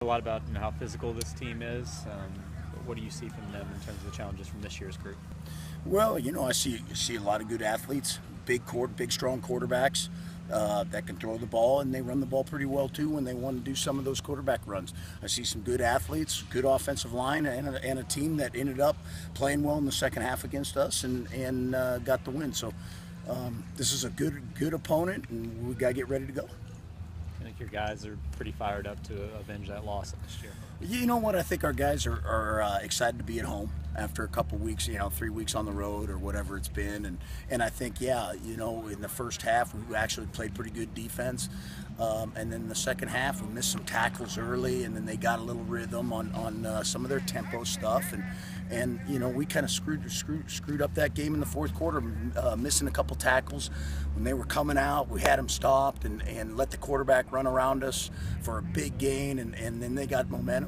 A lot about how physical this team is. What do you see from them in terms of the challenges from this year's group? Well, I see a lot of good athletes, big strong quarterbacks that can throw the ball, and they run the ball pretty well too when they want to do some of those quarterback runs. I see some good athletes, good offensive line, and a team that ended up playing well in the second half against us and got the win. So this is a good opponent, and we got to get ready to go. I think your guys are pretty fired up to avenge that loss last year. You know what? I think our guys are excited to be at home after a couple weeks, 3 weeks on the road or whatever it's been. And I think, in the first half, we actually played pretty good defense. And then the second half, we missed some tackles early, and then they got a little rhythm on some of their tempo stuff. And we kind of screwed up that game in the fourth quarter, missing a couple tackles. When they were coming out, we had them stopped and let the quarterback run around us for a big gain, and then they got momentum,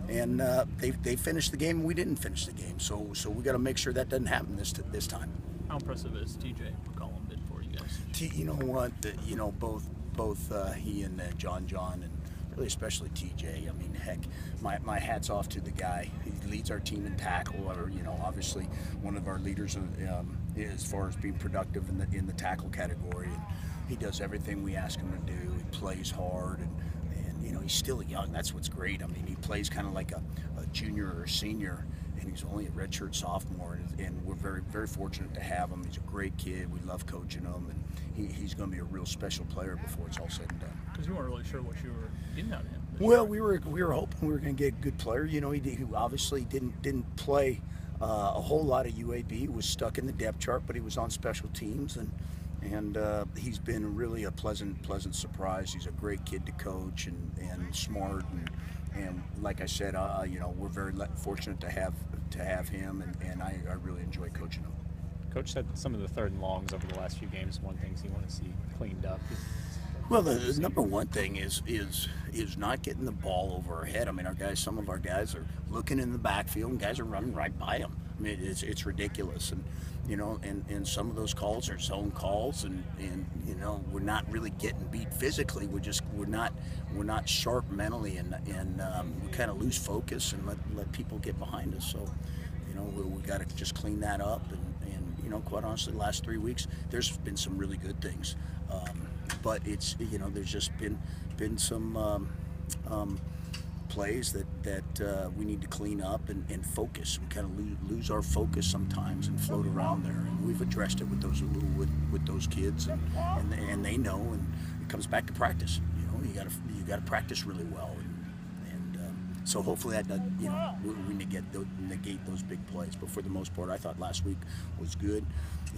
and they finished the game, and we didn't finish the game. So we got to make sure that doesn't happen this time. How impressive is TJ McCollum been for you guys? You know what? Both he and John, and really especially TJ. I mean, heck, my hat's off to the guy. He leads our team in tackle, or obviously one of our leaders as far as being productive in the tackle category. And he does everything we ask him to do. He plays hard, and he's still young. That's what's great. I mean, he plays kind of like a junior or a senior, and he's only a redshirt sophomore, and we're very, very fortunate to have him. He's a great kid. We love coaching him, and he's going to be a real special player before it's all said and done. Because you weren't really sure what you were getting out of him. Well, we were hoping we were going to get a good player. He obviously didn't play a whole lot of UAB. He was stuck in the depth chart, but he was on special teams, and he's been really a pleasant surprise. He's a great kid to coach and smart, and like I said, we're very fortunate to have him, and I really enjoy coaching him. Coach said some of the third and longs over the last few games, one things he wanted to see cleaned up. Well, the number one thing is not getting the ball over our head. I mean, some of our guys are looking in the backfield, and guys are running right by them. I mean, it's ridiculous, and some of those calls are zone calls, and we're not really getting beat physically. We're not sharp mentally, and we kind of lose focus and let people get behind us. So, we got to just clean that up, and quite honestly, the last 3 weeks there's been some really good things, but it's there's just been some plays that we need to clean up and focus. We kind of lose our focus sometimes and float around there, and we've addressed it with those kids, and they know, and it comes back to practice. You got to practice really well, and so hopefully that does, we negate those big plays. But for the most part, I thought last week was good,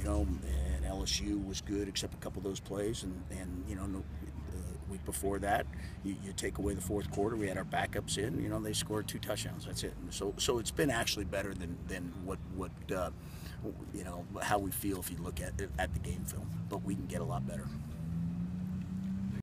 and LSU was good except a couple of those plays, and the week before that, you take away the fourth quarter, we had our backups in, they scored 2 touchdowns. That's it. So it's been actually better than what how we feel if you look at the game film, but we can get a lot better.